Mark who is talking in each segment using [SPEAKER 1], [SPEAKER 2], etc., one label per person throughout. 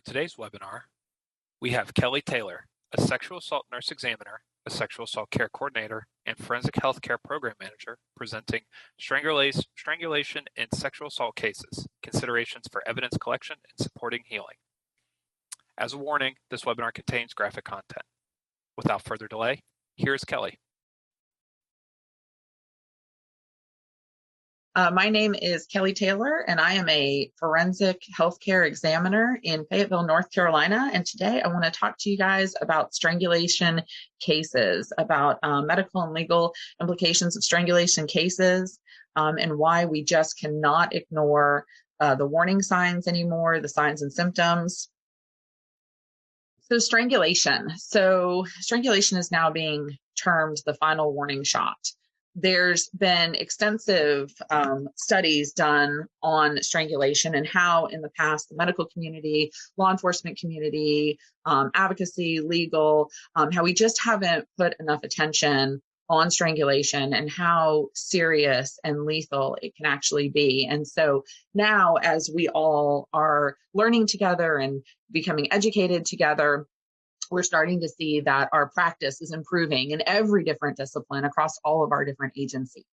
[SPEAKER 1] today's webinar, we have Kelly Taylor, a sexual assault nurse examiner, a sexual assault care coordinator, and forensic healthcare program manager, presenting strangulation in sexual assault cases, considerations for evidence collection and supporting healing. As a warning, this webinar contains graphic content. Without further delay, here's Kelly.
[SPEAKER 2] My name is Kelly Taylor, and I am a forensic healthcare examiner in Fayetteville, North Carolina. And today I want to talk to you guys about strangulation cases, about medical and legal implications of strangulation cases, and why we just cannot ignore the warning signs anymore, the signs and symptoms. So strangulation. So strangulation is now being termed the final warning shot. There's been extensive studies done on strangulation and how in the past the medical community, law enforcement community, advocacy, legal, how we just haven't put enough attention on strangulation and how serious and lethal it can actually be. And so now, as we all are learning together and becoming educated together, we're starting to see that our practice is improving in every different discipline across all of our different agencies.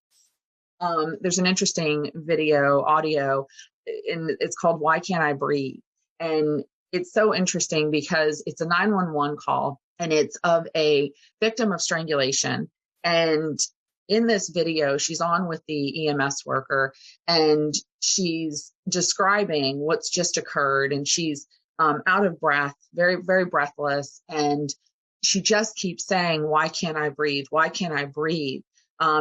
[SPEAKER 2] There's an interesting audio, and it's called Why Can't I Breathe? And it's so interesting because it's a 911 call, and it's of a victim of strangulation. And in this video, she's on with the EMS worker, and she's describing what's just occurred, and she's out of breath, very, very breathless. And she just keeps saying, why can't I breathe? Why can't I breathe?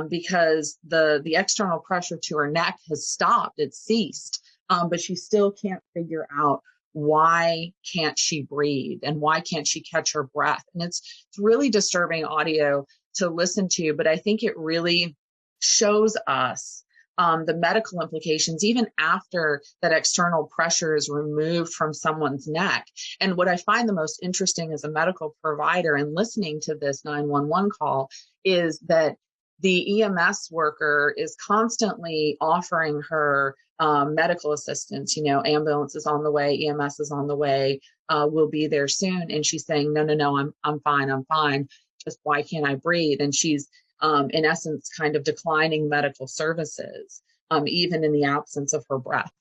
[SPEAKER 2] Because the external pressure to her neck has stopped, it's ceased, but she still can't figure out why can't she breathe and why can't she catch her breath. And it's really disturbing audio to listen to, but I think it really shows us the medical implications, even after that external pressure is removed from someone's neck. And what I find the most interesting as a medical provider and listening to this 911 call is that the EMS worker is constantly offering her medical assistance. You know, ambulance is on the way, EMS is on the way, we'll be there soon. And she's saying, no, I'm fine. Just why can't I breathe? And she's in essence, kind of declining medical services, even in the absence of her breath.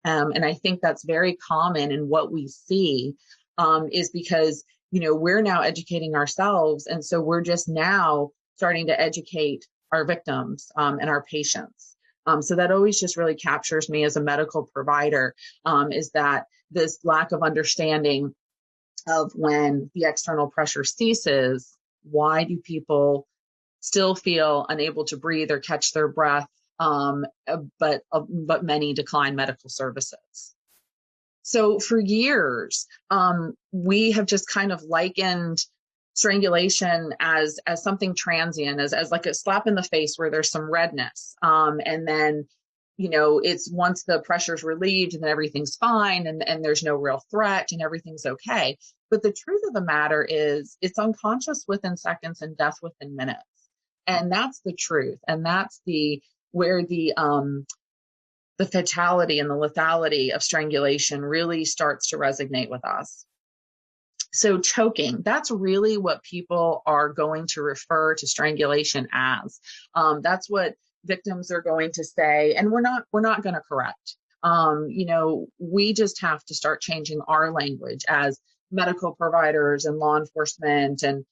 [SPEAKER 2] And I think that's very common in what we see is because, you know, we're now educating ourselves. And so we're just now starting to educate our victims and our patients. So that always just really captures me as a medical provider, is that this lack of understanding of when the external pressure ceases, why do people still feel unable to breathe or catch their breath, but many decline medical services. So for years, we have just kind of likened strangulation as something transient, as like a slap in the face where there's some redness. And then, you know, it's once the pressure's relieved and then everything's fine and there's no real threat and everything's okay. But the truth of the matter is it's unconscious within seconds and death within minutes. And that's the truth. And that's where the fatality and the lethality of strangulation really starts to resonate with us. So choking, that's really what people are going to refer to strangulation as. That's what victims are going to say. And we're not going to correct. You know, we just have to start changing our language as medical providers and law enforcement and,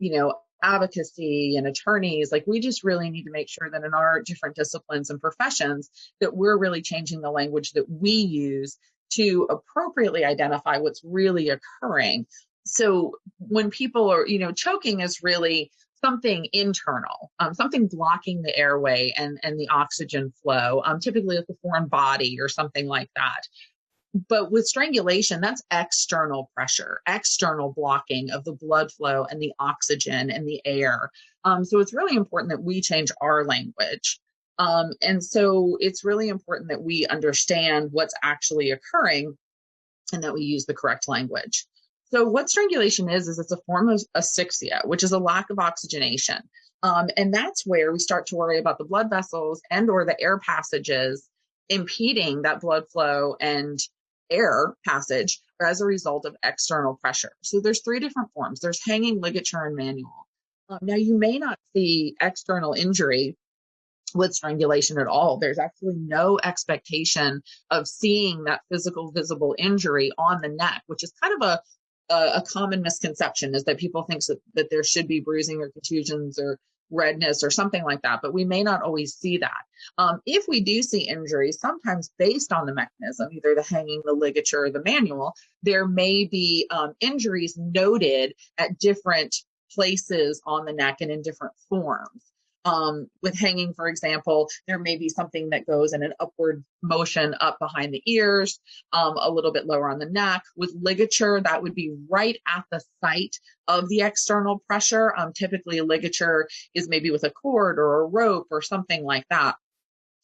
[SPEAKER 2] you know, advocacy and attorneys. Like, we just really need to make sure that in our different disciplines and professions that we're really changing the language that we use to appropriately identify what's really occurring. So when people are, you know, choking is really something internal, something blocking the airway and the oxygen flow, typically like a foreign body or something like that. But with strangulation, that's external pressure, external blocking of the blood flow and the oxygen and the air. So it's really important that we change our language. And so it's really important that we understand what's actually occurring and that we use the correct language. So what strangulation is it's a form of asphyxia, which is a lack of oxygenation. And that's where we start to worry about the blood vessels and or the air passages impeding that blood flow and air passage as a result of external pressure. So there's three different forms. There's hanging, ligature, and manual. Now, you may not see external injury with strangulation at all. There's actually no expectation of seeing that physical visible injury on the neck, which is kind of a common misconception, is that people think that there should be bruising or contusions or redness or something like that, but we may not always see that. If we do see injuries, sometimes based on the mechanism, either the hanging, the ligature, or the manual, there may be injuries noted at different places on the neck and in different forms. With hanging, for example, there may be something that goes in an upward motion up behind the ears, a little bit lower on the neck. With ligature, that would be right at the site of the external pressure. Typically, a ligature is maybe with a cord or a rope or something like that.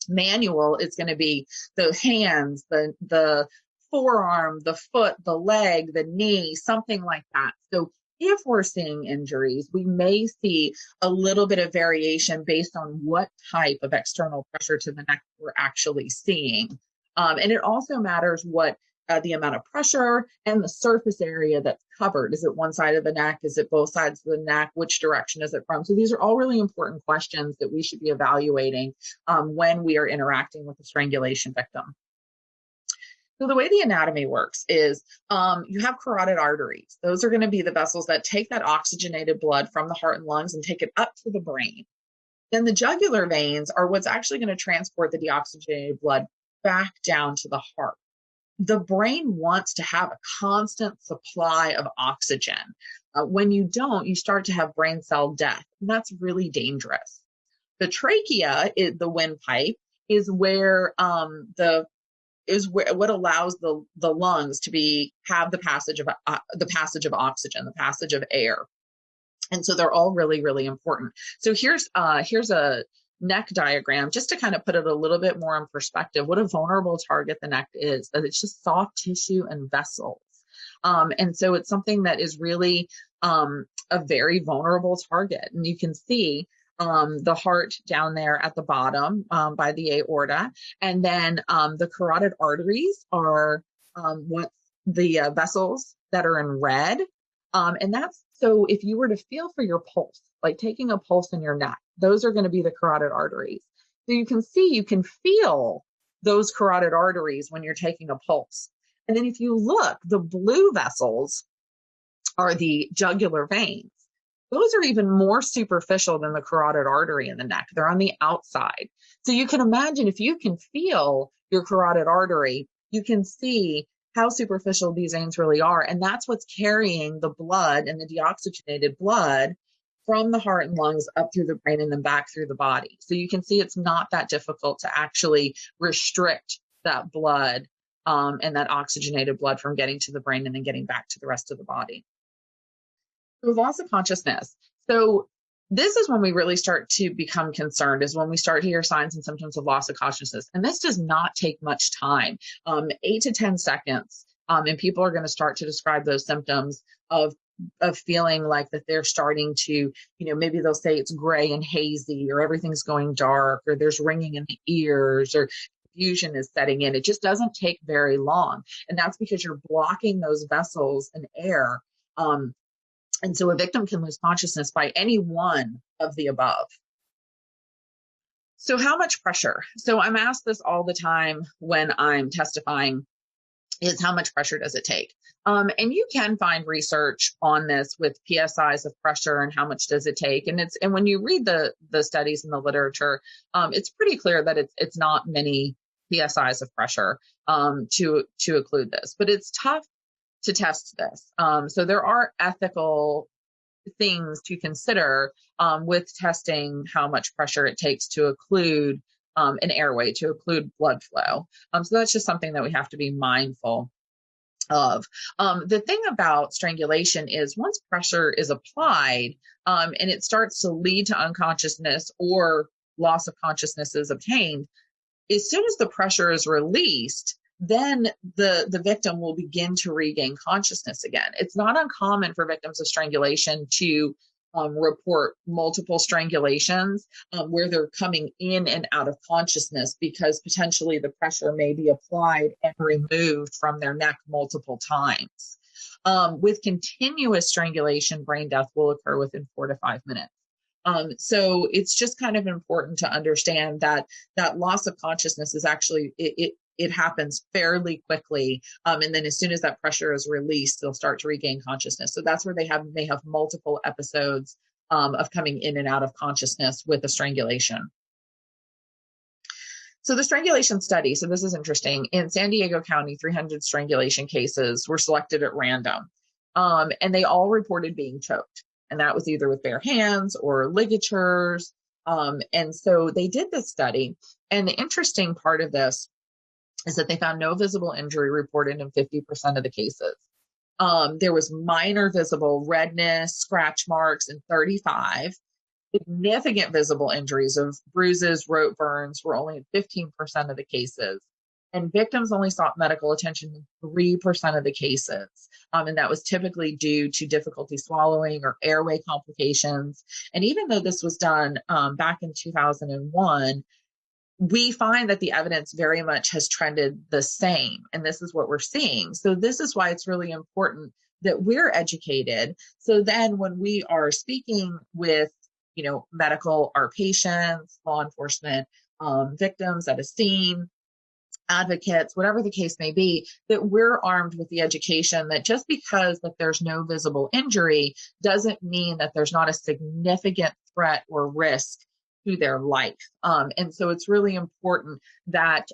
[SPEAKER 2] Manual is going to be the hands, the forearm, the foot, the leg, the knee, something like that. So if we're seeing injuries, we may see a little bit of variation based on what type of external pressure to the neck we're actually seeing. And it also matters what the amount of pressure and the surface area that's covered. Is it one side of the neck? Is it both sides of the neck? Which direction is it from? So these are all really important questions that we should be evaluating when we are interacting with a strangulation victim. So the way the anatomy works is you have carotid arteries. Those are going to be the vessels that take that oxygenated blood from the heart and lungs and take it up to the brain. Then the jugular veins are what's actually going to transport the deoxygenated blood back down to the heart. The brain wants to have a constant supply of oxygen. When you don't, you start to have brain cell death, and that's really dangerous. The trachea, the windpipe, is where what allows the lungs to have the passage of oxygen, the passage of air. And so they're all really, really important. So here's a neck diagram just to kind of put it a little bit more in perspective, what a vulnerable target the neck is, that it's just soft tissue and vessels. And so it's something that is really a very vulnerable target. And you can see the heart down there at the bottom by the aorta. And then the carotid arteries are what the vessels that are in red. And that's so if you were to feel for your pulse, like taking a pulse in your neck, those are going to be the carotid arteries. So you can see, you can feel those carotid arteries when you're taking a pulse. And then if you look, the blue vessels are the jugular veins. Those are even more superficial than the carotid artery in the neck. They're on the outside. So you can imagine if you can feel your carotid artery, you can see how superficial these veins really are. And that's what's carrying the blood and the deoxygenated blood from the heart and lungs up through the brain and then back through the body. So you can see it's not that difficult to actually restrict that blood and that oxygenated blood from getting to the brain and then getting back to the rest of the body. So loss of consciousness. So this is when we really start to become concerned, is when we start to hear signs and symptoms of loss of consciousness. And this does not take much time, 8 to 10 seconds. And people are going to start to describe those symptoms of feeling like that they're starting to, maybe they'll say it's gray and hazy, or everything's going dark, or there's ringing in the ears, or confusion is setting in. It just doesn't take very long. And that's because you're blocking those vessels and air. And so a victim can lose consciousness by any one of the above. So how much pressure? So I'm asked this all the time when I'm testifying, is how much pressure does it take? And you can find research on this with PSIs of pressure and how much does it take. And when you read the studies in the literature, it's pretty clear that it's not many PSIs of pressure to include this, but it's tough to test this. So there are ethical things to consider with testing how much pressure it takes to occlude an airway, to occlude blood flow. So that's just something that we have to be mindful of. The thing about strangulation is once pressure is applied and it starts to lead to unconsciousness or loss of consciousness is obtained, as soon as the pressure is released, then the victim will begin to regain consciousness again. It's not uncommon for victims of strangulation to report multiple strangulations where they're coming in and out of consciousness because potentially the pressure may be applied and removed from their neck multiple times. With continuous strangulation, brain death will occur within 4 to 5 minutes. So it's just kind of important to understand that that loss of consciousness is actually, it happens fairly quickly. And then as soon as that pressure is released, they'll start to regain consciousness. So that's where may have multiple episodes of coming in and out of consciousness with a strangulation. So the strangulation study, so this is interesting. In San Diego County, 300 strangulation cases were selected at random, and they all reported being choked. And that was either with bare hands or ligatures. And so they did this study. And the interesting part of this is that they found no visible injury reported in 50% of the cases. There was minor visible redness, scratch marks in 35. Significant visible injuries of bruises, rope burns were only in 15% of the cases. And victims only sought medical attention in 3% of the cases. And that was typically due to difficulty swallowing or airway complications. And even though this was done back in 2001, we find that the evidence very much has trended the same. And this is what we're seeing. So this is why it's really important that we're educated. So then when we are speaking with, medical, our patients, law enforcement, victims at a scene, advocates, whatever the case may be, that we're armed with the education that just because that there's no visible injury doesn't mean that there's not a significant threat or risk to their life. And so it's really important that,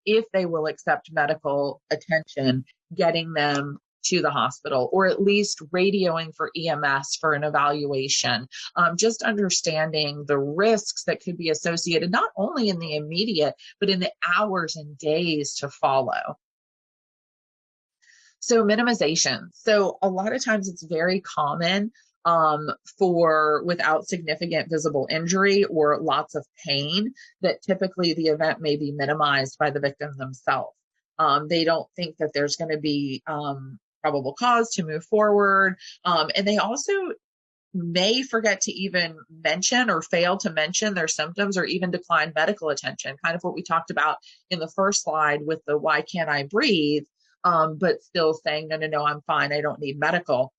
[SPEAKER 2] if they will accept medical attention, getting them to the hospital or at least radioing for EMS for an evaluation, just understanding the risks that could be associated, not only in the immediate, but in the hours and days to follow. So minimization. So a lot of times it's very common for without significant visible injury or lots of pain that typically the event may be minimized by the victim themselves. They don't think that there's going to be probable cause to move forward. And they also may forget to even mention or fail to mention their symptoms or even decline medical attention, kind of what we talked about in the first slide with the why can't I breathe, but still saying, no, I'm fine, I don't need medical.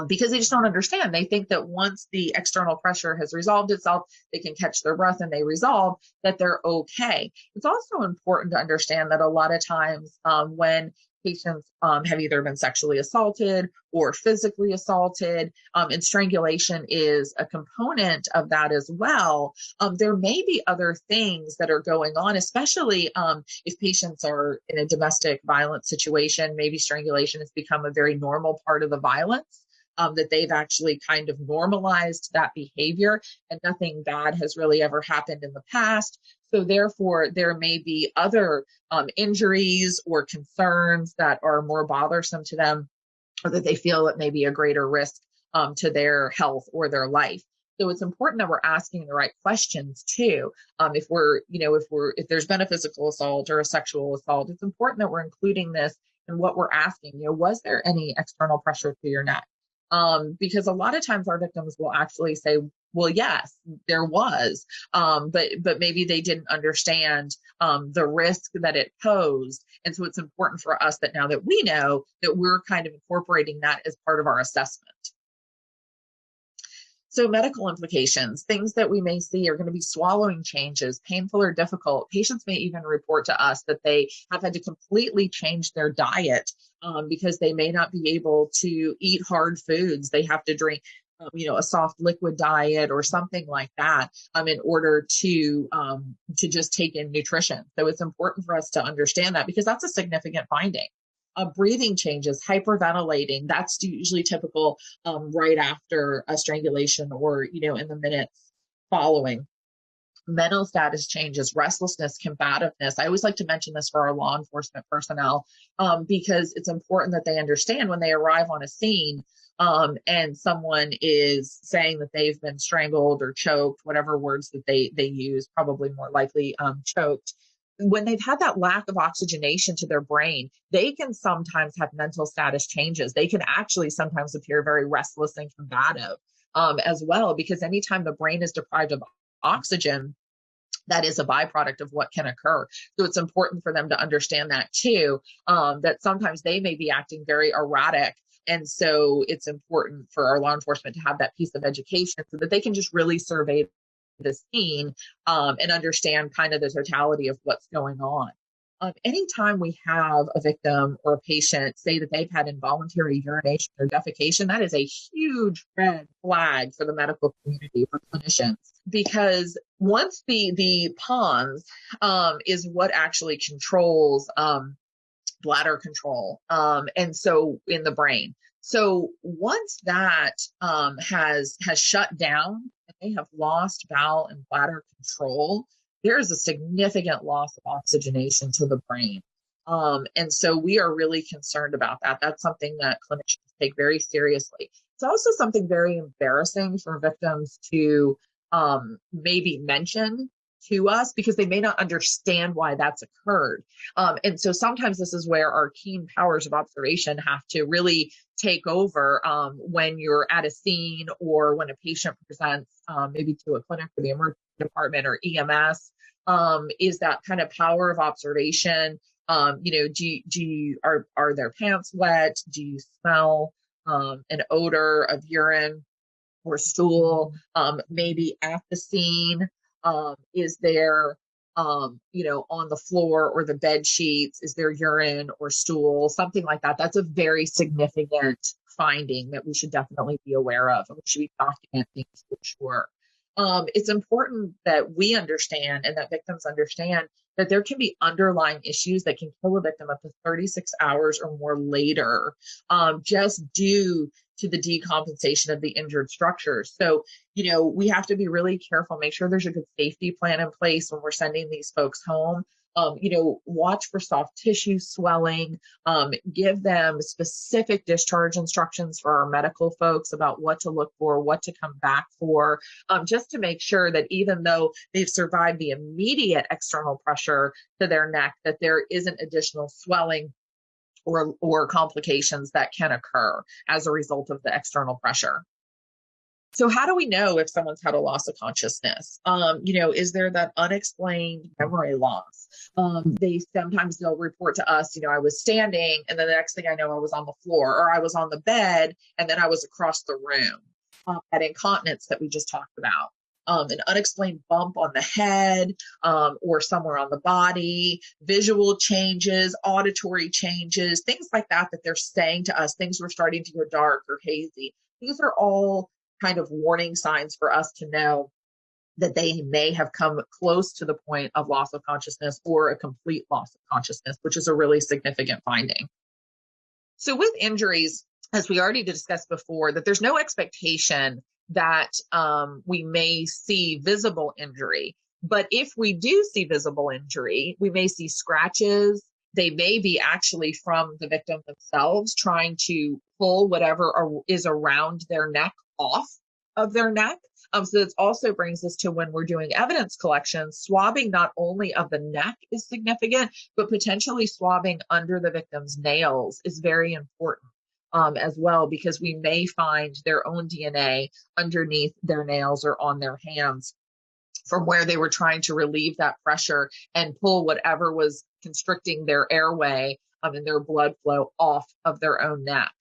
[SPEAKER 2] Because they just don't understand. They think that once the external pressure has resolved itself, they can catch their breath and they resolve, that they're okay. It's also important to understand that a lot of times when patients have either been sexually assaulted or physically assaulted, and strangulation is a component of that as well. There may be other things that are going on, especially if patients are in a domestic violence situation. Maybe strangulation has become a very normal part of the violence. That they've actually kind of normalized that behavior and nothing bad has really ever happened in the past. So therefore, there may be other injuries or concerns that are more bothersome to them, or that they feel it may be a greater risk to their health or their life. So it's important that we're asking the right questions too. If there's been a physical assault or a sexual assault, it's important that we're including this in what we're asking. Was there any external pressure to your neck? Because a lot of times our victims will actually say, well, yes, there was, but maybe they didn't understand the risk that it posed. And so it's important for us that now that we know, that we're kind of incorporating that as part of our assessment. So medical implications, things that we may see are going to be swallowing changes, painful or difficult. Patients may even report to us that they have had to completely change their diet because they may not be able to eat hard foods. They have to drink, a soft liquid diet or something like that in order to just take in nutrition. So it's important for us to understand that because that's a significant finding. Breathing changes, hyperventilating, that's usually typical right after a strangulation or, in the minutes following. Mental status changes, restlessness, combativeness. I always like to mention this for our law enforcement personnel because it's important that they understand when they arrive on a scene and someone is saying that they've been strangled or choked, whatever words that they use, probably more likely choked. when they've had that lack of oxygenation to their brain, they can sometimes have mental status changes. They can actually sometimes appear very restless and combative as well, because anytime the brain is deprived of oxygen, that is a byproduct of what can occur. So it's important for them to understand that too, that sometimes they may be acting very erratic. And so it's important for our law enforcement to have that piece of education so that they can just really survey the scene and understand kind of the totality of what's going on. Anytime we have a victim or a patient say that they've had involuntary urination or defecation, that is a huge red flag for the medical community, for clinicians, because once the pons is what actually controls bladder control, and so in the brain. So once that has shut down and they have lost bowel and bladder control, there is a significant loss of oxygenation to the brain. And so we are really concerned about that. That's something that clinicians take very seriously. It's also something very embarrassing for victims to maybe mention to us, because they may not understand why that's occurred. And so sometimes this is where our keen powers of observation have to really take over when you're at a scene or when a patient presents maybe to a clinic or the emergency department or EMS, is that kind of power of observation. Are their pants wet? Do you smell an odor of urine or stool? Maybe at the scene, is there, on the floor or the bed sheets, is there urine or stool, something like that? That's a very significant finding that we should definitely be aware of, and we should be documenting for sure. It's important that we understand and that victims understand that there can be underlying issues that can kill a victim up to 36 hours or more later, just due to the decompensation of the injured structures. So, we have to be really careful, make sure there's a good safety plan in place when we're sending these folks home. Watch for soft tissue swelling, give them specific discharge instructions for our medical folks about what to look for, what to come back for, just to make sure that even though they've survived the immediate external pressure to their neck, that there isn't additional swelling or complications that can occur as a result of the external pressure. So how do we know if someone's had a loss of consciousness? Is there that unexplained memory loss? They'll report to us, I was standing and then the next thing I know, I was on the floor, or I was on the bed and then I was across the room. That incontinence that we just talked about. An unexplained bump on the head, or somewhere on the body, visual changes, auditory changes, things like that they're saying to us, things were starting to go dark or hazy. These are all kind of warning signs for us to know that they may have come close to the point of loss of consciousness or a complete loss of consciousness, which is a really significant finding. So with injuries, as we already discussed before, that there's no expectation that we may see visible injury. But if we do see visible injury, we may see scratches. They may be actually from the victim themselves trying to pull whatever is around their neck off of their neck. So this also brings us to when we're doing evidence collection, swabbing not only of the neck is significant, but potentially swabbing under the victim's nails is very important as well, because we may find their own DNA underneath their nails or on their hands from where they were trying to relieve that pressure and pull whatever was constricting their airway and their blood flow off of their own neck.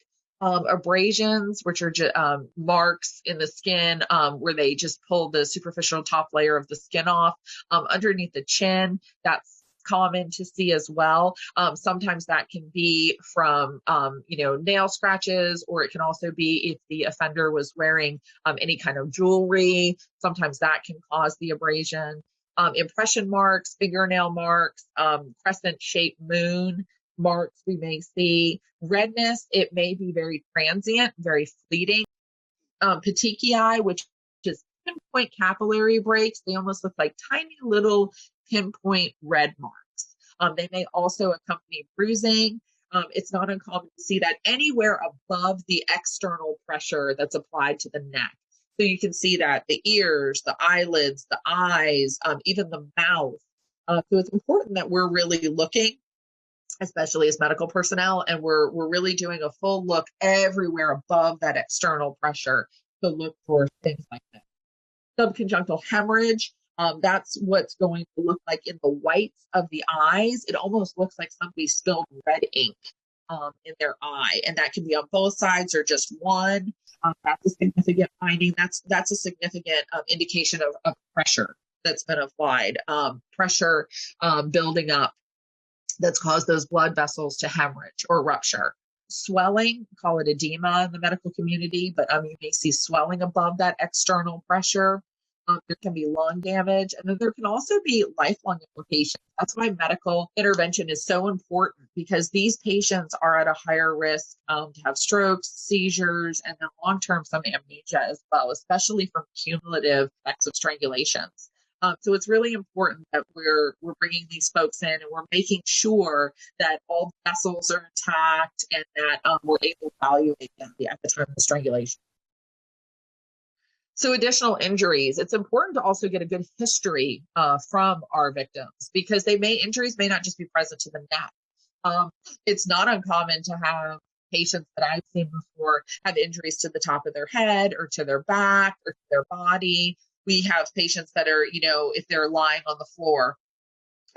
[SPEAKER 2] Abrasions, which are marks in the skin where they just pull the superficial top layer of the skin off underneath the chin. That's common to see as well. Sometimes that can be from, nail scratches, or it can also be if the offender was wearing any kind of jewelry. Sometimes that can cause the abrasion. Impression marks, fingernail marks, crescent-shaped moon marks we may see. Redness, it may be very transient, very fleeting. Petechiae, which is pinpoint capillary breaks. They almost look like tiny little pinpoint red marks. They may also accompany bruising. It's not uncommon to see that anywhere above the external pressure that's applied to the neck. So you can see that the ears, the eyelids, the eyes, even the mouth, So it's important that we're really looking, especially as medical personnel, and we're really doing a full look everywhere above that external pressure to look for things like that. Subconjunctival hemorrhage, that's what's going to look like in the whites of the eyes. It almost looks like somebody spilled red ink in their eye, and that can be on both sides or just one. That's a significant finding. That's a significant indication of pressure that's been applied, pressure building up that's caused those blood vessels to hemorrhage or rupture. Swelling, call it edema in the medical community, but you may see swelling above that external pressure. There can be lung damage, and then there can also be lifelong implications. That's why medical intervention is so important, because these patients are at a higher risk to have strokes, seizures, and then long-term some amnesia as well, especially from cumulative effects of strangulations. So it's really important that we're bringing these folks in and we're making sure that all the vessels are intact and that we're able to evaluate them at the time of the strangulation. So additional injuries, it's important to also get a good history from our victims, because injuries may not just be present to the neck. It's not uncommon to have patients that I've seen before have injuries to the top of their head or to their back or to their body. We have patients that are, if they're lying on the floor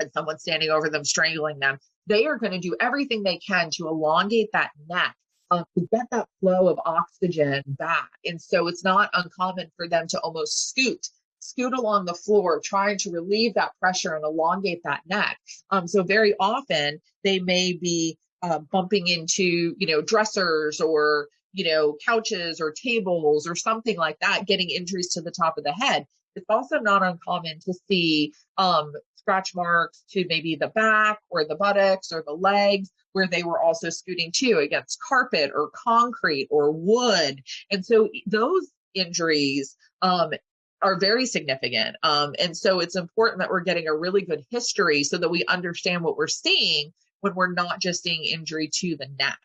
[SPEAKER 2] and someone's standing over them, strangling them, they are going to do everything they can to elongate that neck to get that flow of oxygen back. And so it's not uncommon for them to almost scoot along the floor, trying to relieve that pressure and elongate that neck. So very often they may be bumping into, dressers or, couches or tables or something like that, getting injuries to the top of the head. It's also not uncommon to see scratch marks to maybe the back or the buttocks or the legs, where they were also scooting too against carpet or concrete or wood. And so those injuries are very significant. And so it's important that we're getting a really good history so that we understand what we're seeing when we're not just seeing injury to the neck.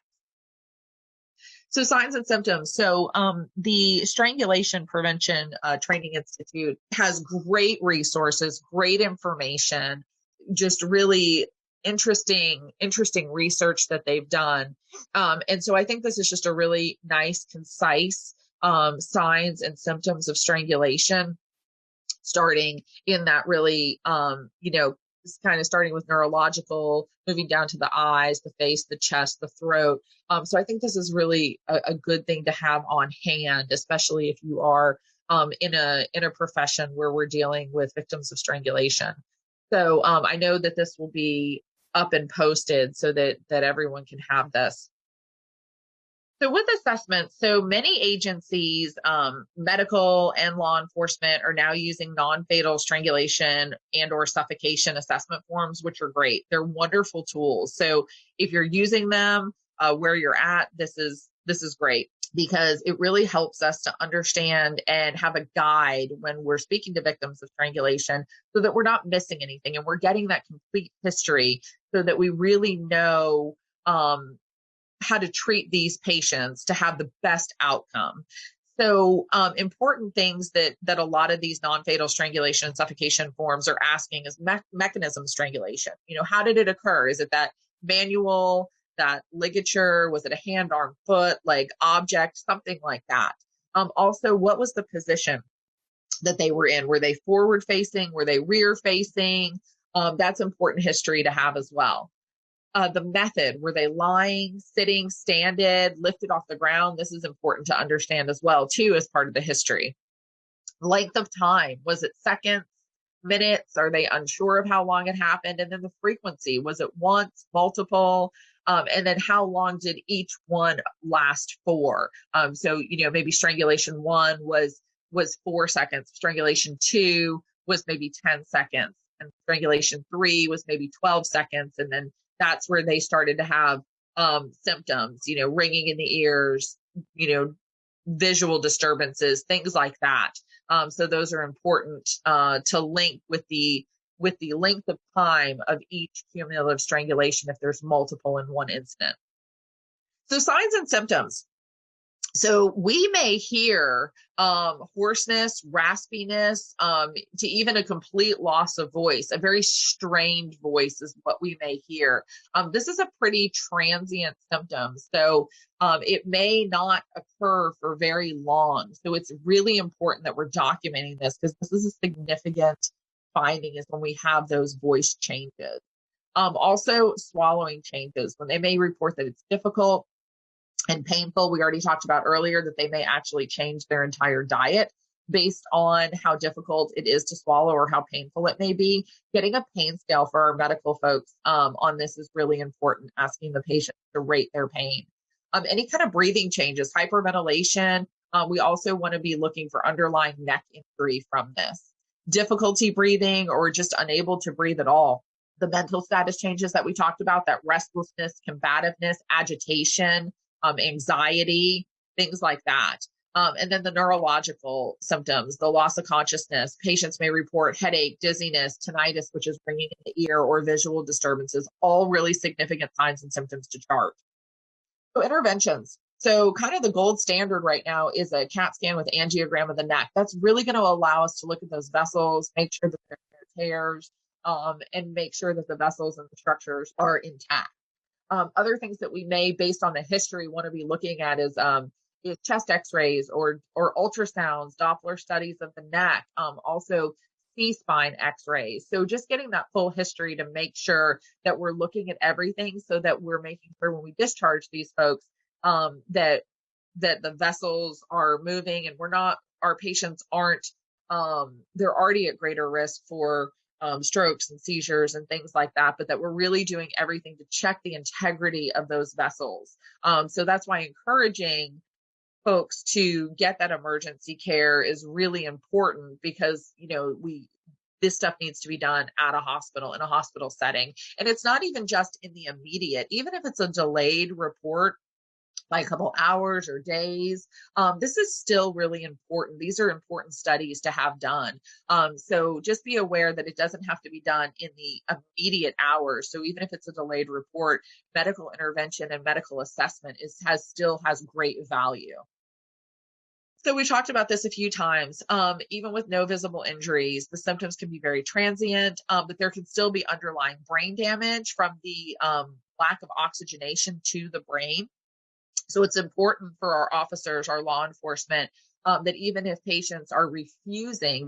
[SPEAKER 2] So signs and symptoms. So the Strangulation Prevention Training Institute has great resources, great information, just really interesting research that they've done. And so I think this is just a really nice, concise signs and symptoms of strangulation, starting in that really, kind of starting with neurological, moving down to the eyes, the face, the chest, the throat. So I think this is really a good thing to have on hand, especially if you are in a profession where we're dealing with victims of strangulation. So I know that this will be up and posted so that everyone can have this. So with assessments, so many agencies, medical and law enforcement, are now using non-fatal strangulation and or suffocation assessment forms, which are great. They're wonderful tools. So if you're using them where you're at, this is great, because it really helps us to understand and have a guide when we're speaking to victims of strangulation, so that we're not missing anything and we're getting that complete history, so that we really know how to treat these patients to have the best outcome. So important things that a lot of these non-fatal strangulation and suffocation forms are asking is mechanism strangulation. How did it occur? Is it that manual, that ligature? Was it a hand, arm, foot, leg, object, something like that? Also, what was the position that they were in? Were they forward facing? Were they rear facing? That's important history to have as well. The method, were they lying, sitting, standing, lifted off the ground? This is important to understand as well, too, as part of the history. Length of time, was it seconds, minutes? Are they unsure of how long it happened? And then the frequency, was it once, multiple? And then how long did each one last for? So, maybe strangulation 1 was 4 seconds. Strangulation 2 was maybe 10 seconds. And strangulation 3 was maybe 12 seconds. And then that's where they started to have symptoms, ringing in the ears, visual disturbances, things like that. So those are important to link with the length of time of each cumulative strangulation if there's multiple in one incident. So signs and symptoms. So we may hear hoarseness, raspiness, to even a complete loss of voice. A very strained voice is what we may hear. This is a pretty transient symptom, so it may not occur for very long. So it's really important that we're documenting this, because this is a significant finding, is when we have those voice changes. Also, swallowing changes, when they may report that it's difficult and painful. We already talked about earlier that they may actually change their entire diet based on how difficult it is to swallow or how painful it may be. Getting a pain scale for our medical folks on this is really important, asking the patient to rate their pain. Any kind of breathing changes, hyperventilation. We also want to be looking for underlying neck injury from this. Difficulty breathing or just unable to breathe at all. The mental status changes that we talked about, that restlessness, combativeness, agitation, anxiety, things like that. And then the neurological symptoms, the loss of consciousness. Patients may report headache, dizziness, tinnitus, which is ringing in the ear, or visual disturbances, all really significant signs and symptoms to chart. So interventions. So kind of the gold standard right now is a CAT scan with angiogram of the neck. That's really going to allow us to look at those vessels, make sure that there are tears, and make sure that the vessels and the structures are intact. Other things that we may, based on the history, want to be looking at is chest X-rays or ultrasounds, Doppler studies of the neck, also C-spine X-rays. So just getting that full history to make sure that we're looking at everything, so that we're making sure when we discharge these folks that the vessels are moving, and our patients aren't, they're already at greater risk for strokes and seizures and things like that, but that we're really doing everything to check the integrity of those vessels. So that's why encouraging folks to get that emergency care is really important, because, this stuff needs to be done at a hospital, in a hospital setting. And it's not even just in the immediate, even if it's a delayed report by a couple hours or days. This is still really important. These are important studies to have done. So just be aware that it doesn't have to be done in the immediate hours. So even if it's a delayed report, medical intervention and medical assessment still has great value. So we talked about this a few times. Even with no visible injuries, the symptoms can be very transient, but there can still be underlying brain damage from the lack of oxygenation to the brain. So it's important for our officers, our law enforcement, that even if victims are refusing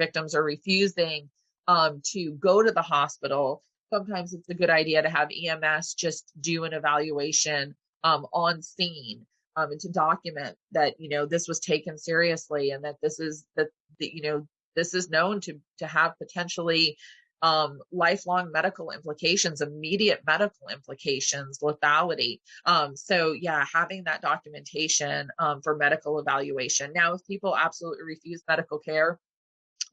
[SPEAKER 2] to go to the hospital, sometimes it's a good idea to have EMS just do an evaluation on scene, and to document that, this was taken seriously, and that this is this is known to have potentially lifelong medical implications, immediate medical implications, lethality. So yeah, having that documentation for medical evaluation. Now, if people absolutely refuse medical care,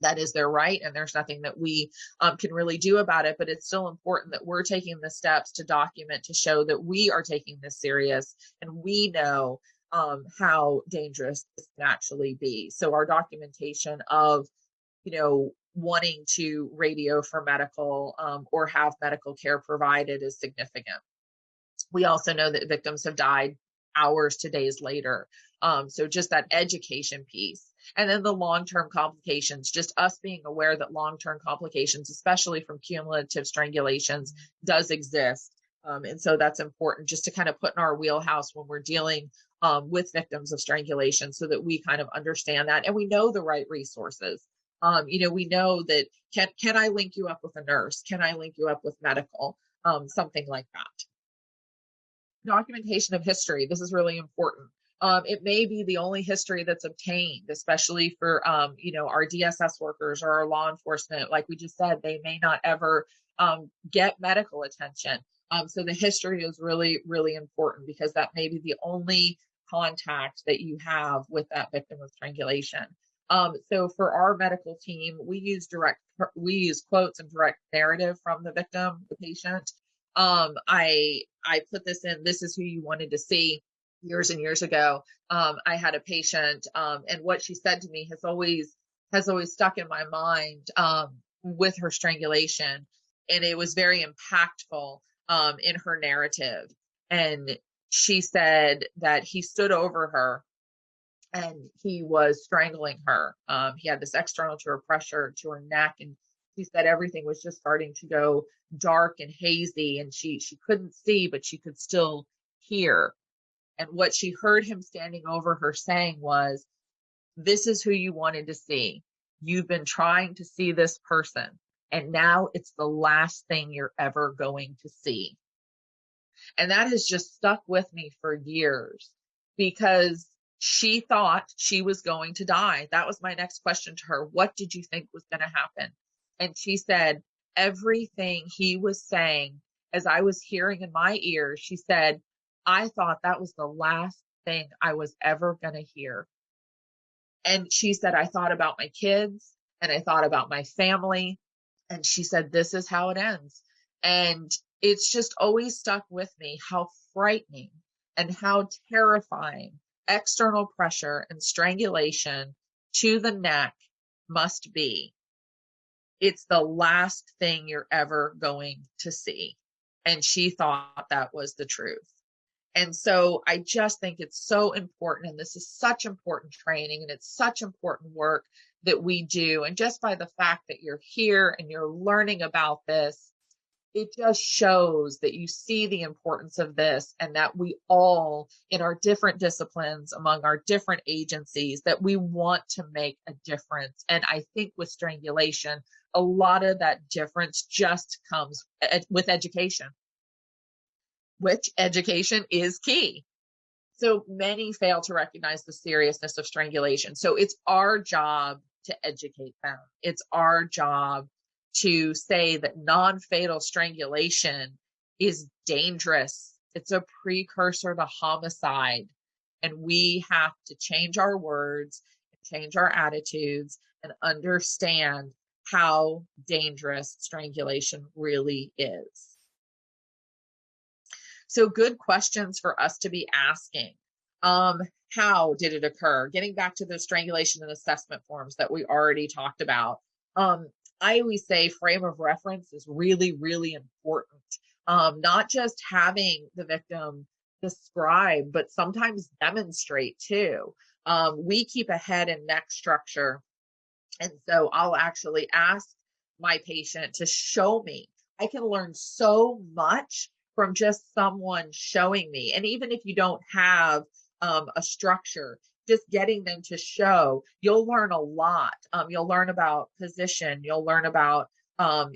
[SPEAKER 2] that is their right, and there's nothing that we can really do about it. But it's still important that we're taking the steps to document, to show that we are taking this serious, and we know how dangerous this can actually be. So our documentation of, wanting to radio for medical or have medical care provided is significant. We also know that victims have died hours to days later. So just that education piece. And then the long-term complications, just us being aware that long-term complications, especially from cumulative strangulations, does exist. And so that's important just to kind of put in our wheelhouse when we're dealing with victims of strangulation, so that we kind of understand that and we know the right resources. We know that can I link you up with a nurse? Can I link you up with medical? Something like that. Documentation of history. This is really important. It may be the only history that's obtained, especially for, our DSS workers or our law enforcement. Like we just said, they may not ever get medical attention. So the history is really, really important, because that may be the only contact that you have with that victim of strangulation. So for our medical team, we use quotes and direct narrative from the victim, the patient. I put this in, this is who you wanted to see, years and years ago. I had a patient, and what she said to me has always stuck in my mind, with her strangulation. And it was very impactful, in her narrative. And she said that he stood over her and he was strangling her. He had this external to her pressure to her neck, and she said everything was just starting to go dark and hazy, and she couldn't see, but she could still hear. And what she heard him standing over her saying was, "This is who you wanted to see. You've been trying to see this person, and now it's the last thing you're ever going to see." And that has just stuck with me for years because she thought she was going to die. That was my next question to her. What did you think was going to happen? And she said, everything he was saying, as I was hearing in my ears, she said, I thought that was the last thing I was ever going to hear. And she said, I thought about my kids and I thought about my family. And she said, this is how it ends. And it's just always stuck with me how frightening and how terrifying external pressure and strangulation to the neck must be. It's the last thing you're ever going to see. And she thought that was the truth. And so I just think it's so important. And this is such important training and it's such important work that we do. And just by the fact that you're here and you're learning about this, it just shows that you see the importance of this and that we all, in our different disciplines, among our different agencies, that we want to make a difference. And I think with strangulation, a lot of that difference just comes with education, which education is key. So many fail to recognize the seriousness of strangulation. So it's our job to educate them. It's our job to say that non-fatal strangulation is dangerous. It's a precursor to homicide. And we have to change our words, change our attitudes, and understand how dangerous strangulation really is. So good questions for us to be asking. How did it occur? Getting back to the strangulation and assessment forms that we already talked about. I always say frame of reference is really, really important. Not just having the victim describe, but sometimes demonstrate too. We keep a head and neck structure. And so I'll actually ask my patient to show me. I can learn so much from just someone showing me. And even if you don't have a structure, just getting them to show, you'll learn a lot. You'll learn about position. You'll learn about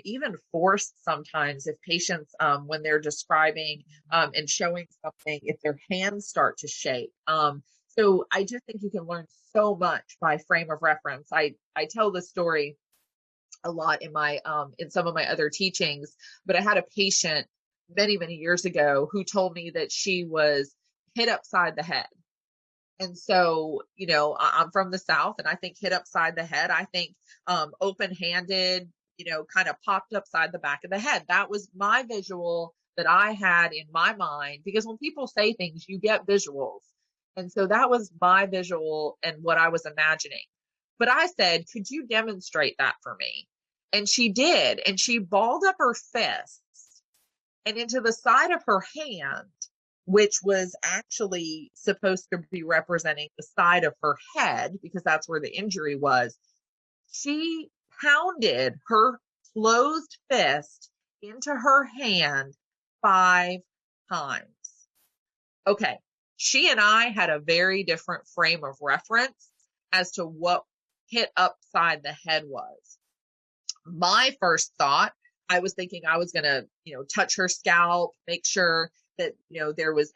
[SPEAKER 2] even force sometimes if patients, when they're describing and showing something, if their hands start to shake. So I just think you can learn so much by frame of reference. I tell this story a lot in some of my other teachings, but I had a patient many, many years ago who told me that she was hit upside the head. And so, I'm from the South and I think hit upside the head. I think open-handed, kind of popped upside the back of the head. That was my visual that I had in my mind, because when people say things, you get visuals. And so that was my visual and what I was imagining. But I said, could you demonstrate that for me? And she did. And she balled up her fist and into the side of her hand, which was actually supposed to be representing the side of her head because that's where the injury was. She pounded her closed fist into her hand 5 times. Okay, she and I had a very different frame of reference as to what hit upside the head was. My first thought, I was thinking I was going to, touch her scalp, make sure that,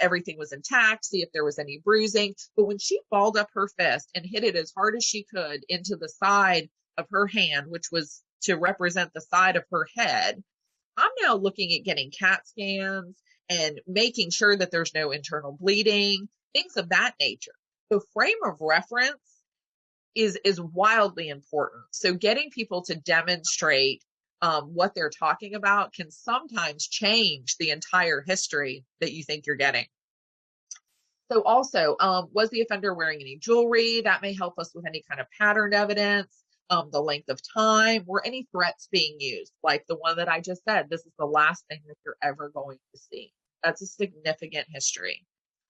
[SPEAKER 2] everything was intact, see if there was any bruising. But when she balled up her fist and hit it as hard as she could into the side of her hand, which was to represent the side of her head, I'm now looking at getting CAT scans and making sure that there's no internal bleeding, things of that nature. So frame of reference is wildly important. So getting people to demonstrate what they're talking about can sometimes change the entire history that you think you're getting. So also, was the offender wearing any jewelry? That may help us with any kind of pattern evidence. The length of time, were any threats being used? Like the one that I just said, this is the last thing that you're ever going to see. That's a significant history.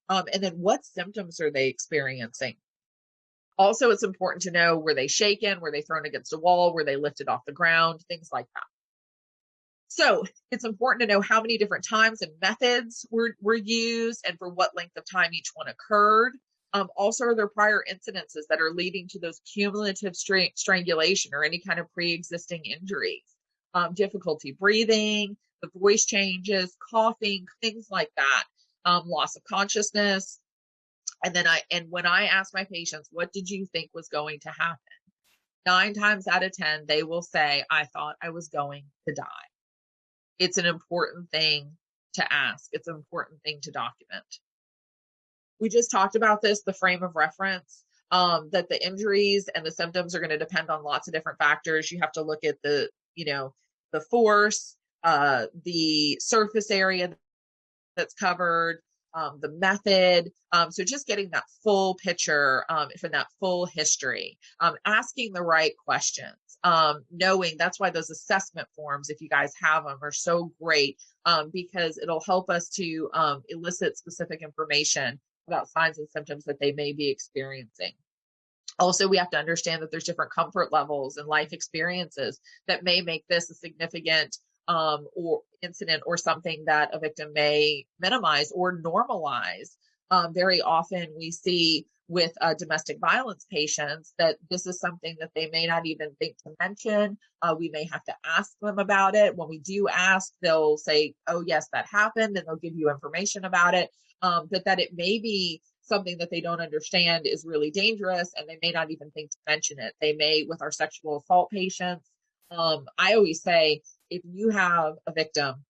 [SPEAKER 2] And then what symptoms are they experiencing? Also, it's important to know, were they shaken? Were they thrown against a wall? Were they lifted off the ground? Things like that. So it's important to know how many different times and methods were used and for what length of time each one occurred. Also, are there prior incidences that are leading to those cumulative strangulation or any kind of pre-existing injuries? Difficulty breathing, the voice changes, coughing, things like that, loss of consciousness. And when I ask my patients, what did you think was going to happen? 9 times out of 10, they will say, I thought I was going to die. It's an important thing to ask. It's an important thing to document. We just talked about this, the frame of reference, that the injuries and the symptoms are going to depend on lots of different factors. You have to look at the force, the surface area that's covered, the method. So just getting that full picture from that full history, asking the right questions, knowing that's why those assessment forms, if you guys have them, are so great, because it'll help us to elicit specific information about signs and symptoms that they may be experiencing. Also, we have to understand that there's different comfort levels and life experiences that may make this a significant or incident or something that a victim may minimize or normalize. Very often we see with domestic violence patients that this is something that they may not even think to mention. We may have to ask them about it. When we do ask, they'll say, oh, yes, that happened, and they'll give you information about it. But that it may be something that they don't understand is really dangerous, and they may not even think to mention it. They may, with our sexual assault patients, I always say, if you have a victim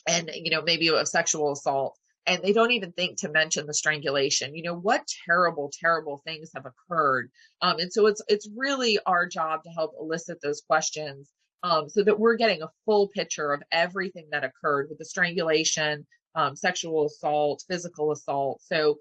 [SPEAKER 2] and, maybe a sexual assault, and they don't even think to mention the strangulation, what terrible, terrible things have occurred. And so it's really our job to help elicit those questions, so that we're getting a full picture of everything that occurred with the strangulation, sexual assault, physical assault. So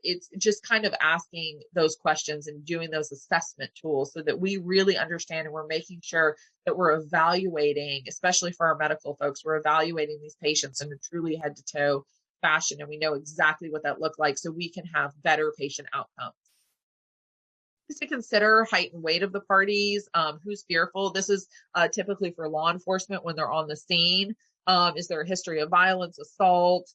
[SPEAKER 2] it's just kind of asking those questions and doing those assessment tools so that we really understand, and we're making sure that we're evaluating, especially for our medical folks, we're evaluating these patients in a truly head to toe fashion, and we know exactly what that looked like so we can have better patient outcomes. Just to consider height and weight of the parties, who's fearful. This is typically for law enforcement when they're on the scene. Is there a history of violence, assault?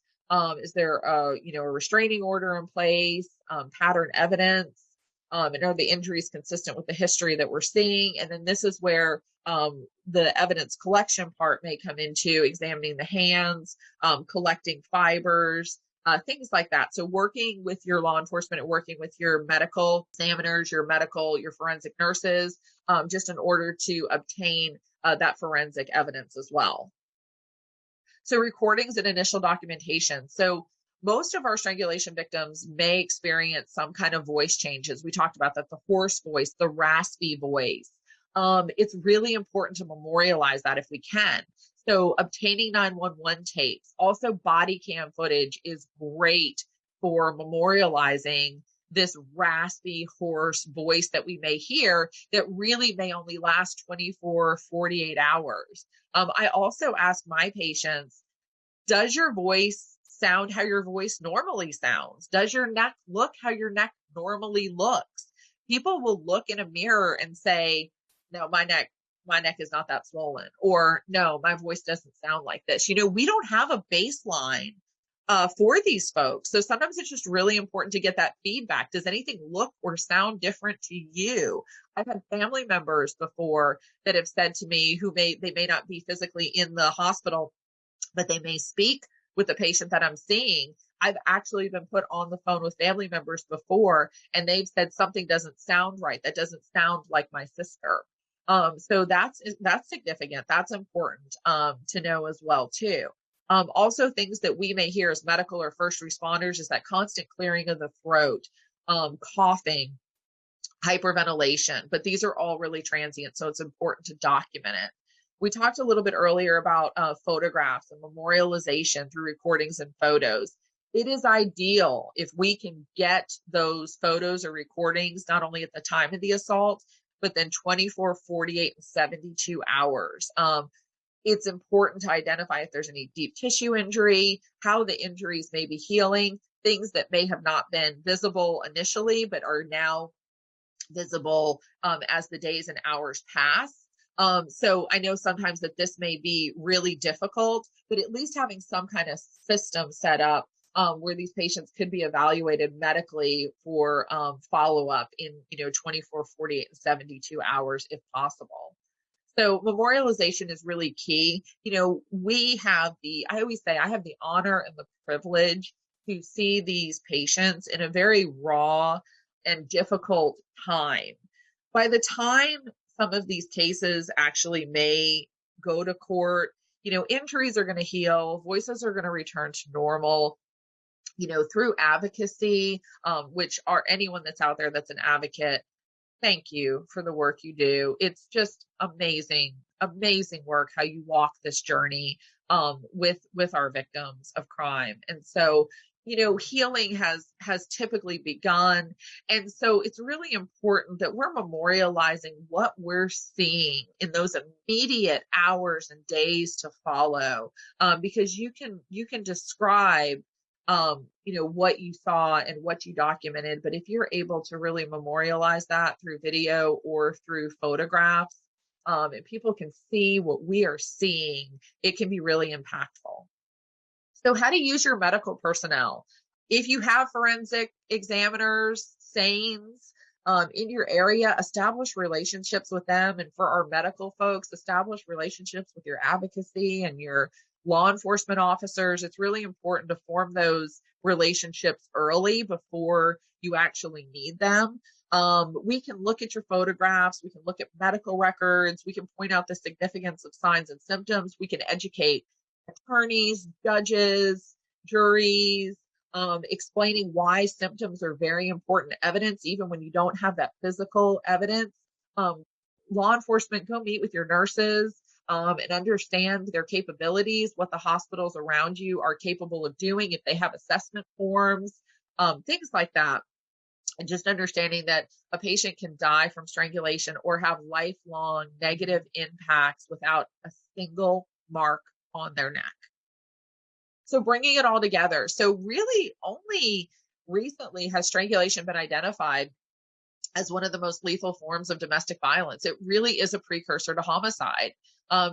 [SPEAKER 2] Is there a restraining order in place, pattern evidence? And are the injuries consistent with the history that we're seeing? And then this is where the evidence collection part may come into examining the hands, collecting fibers, things like that. So working with your law enforcement and working with your medical examiners, your forensic nurses, just in order to obtain that forensic evidence as well. So recordings and initial documentation. So most of our strangulation victims may experience some kind of voice changes. We talked about that, the hoarse voice, the raspy voice. It's really important to memorialize that if we can. So obtaining 911 tapes, also body cam footage is great for memorializing this raspy, hoarse voice that we may hear that really may only last 24, 48 hours. I also ask my patients, does your voice sound how your voice normally sounds? Does your neck look how your neck normally looks? People will look in a mirror and say, no, my neck is not that swollen, or no, my voice doesn't sound like this. We don't have a baseline for these folks. So sometimes it's just really important to get that feedback. Does anything look or sound different to you? I've had family members before that have said to me they may not be physically in the hospital, but they may speak with the patient that I'm seeing. I've actually been put on the phone with family members before, and they've said something doesn't sound right. That doesn't sound like my sister. So that's significant. That's important to know as well too. Also, things that we may hear as medical or first responders is that constant clearing of the throat, coughing, hyperventilation, but these are all really transient, so it's important to document it. We talked a little bit earlier about photographs and memorialization through recordings and photos. It is ideal if we can get those photos or recordings not only at the time of the assault, but then 24, 48, and 72 hours. It's important to identify if there's any deep tissue injury, how the injuries may be healing, things that may have not been visible initially, but are now visible as the days and hours pass. So I know sometimes that this may be really difficult, but at least having some kind of system set up where these patients could be evaluated medically for follow-up in 24, 48, and 72 hours if possible. So memorialization is really key. I always say I have the honor and the privilege to see these patients in a very raw and difficult time. By the time some of these cases actually may go to court, injuries are going to heal, voices are going to return to normal, through advocacy, which are anyone that's out there that's an advocate. Thank you for the work you do. It's just amazing, amazing work how you walk this journey with our victims of crime. And so, healing has typically begun. And so it's really important that we're memorializing what we're seeing in those immediate hours and days to follow, because you can describe what you saw and what you documented. But if you're able to really memorialize that through video or through photographs, and people can see what we are seeing, it can be really impactful. So how to use your medical personnel. If you have forensic examiners, SANEs, in your area, establish relationships with them. And for our medical folks, establish relationships with your advocacy and your law enforcement officers. It's really important to form those relationships early before you actually need them. We can look at your photographs. We can look at medical records. We can point out the significance of signs and symptoms. We can educate attorneys, judges, juries, explaining why symptoms are very important evidence, even when you don't have that physical evidence. Law enforcement, go meet with your nurses and understand their capabilities, what the hospitals around you are capable of doing, if they have assessment forms, things like that. And just understanding that a patient can die from strangulation or have lifelong negative impacts without a single mark on their neck. So bringing it all together. So really only recently has strangulation been identified as one of the most lethal forms of domestic violence. It really is a precursor to homicide.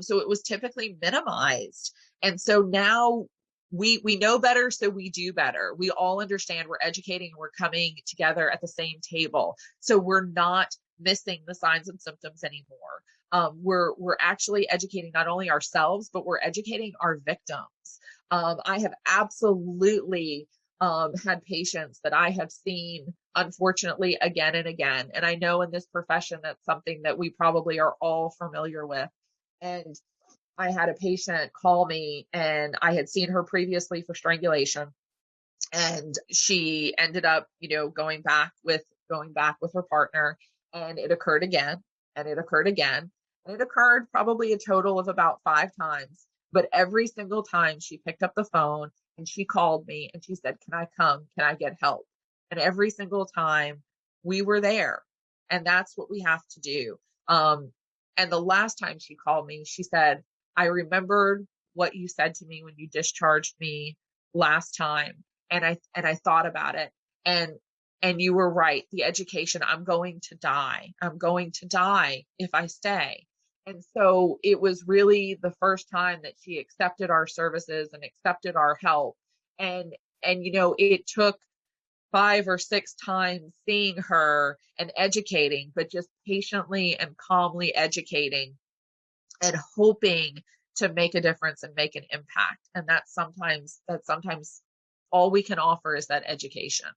[SPEAKER 2] So it was typically minimized. And so now we know better, so we do better. We all understand, we're educating, and we're coming together at the same table. So we're not missing the signs and symptoms anymore. We're actually educating not only ourselves, but we're educating our victims. I have absolutely had patients that I have seen, unfortunately, again and again. And I know in this profession, that's something that we probably are all familiar with. And I had a patient call me, and I had seen her previously for strangulation. And she ended up, going back with her partner, and it occurred again, and it occurred again. And it occurred probably a total of about 5 times. But every single time she picked up the phone and she called me and she said, "Can I come? Can I get help?" And every single time we were there. And that's what we have to do. And the last time she called me, she said, "I remembered what you said to me when you discharged me last time. And I thought about it. And you were right. The education, I'm going to die. I'm going to die if I stay." And so it was really the first time that she accepted our services and accepted our help. And it took 5 or 6 times seeing her and educating, but just patiently and calmly educating and hoping to make a difference and make an impact. And that's sometimes all we can offer is that education.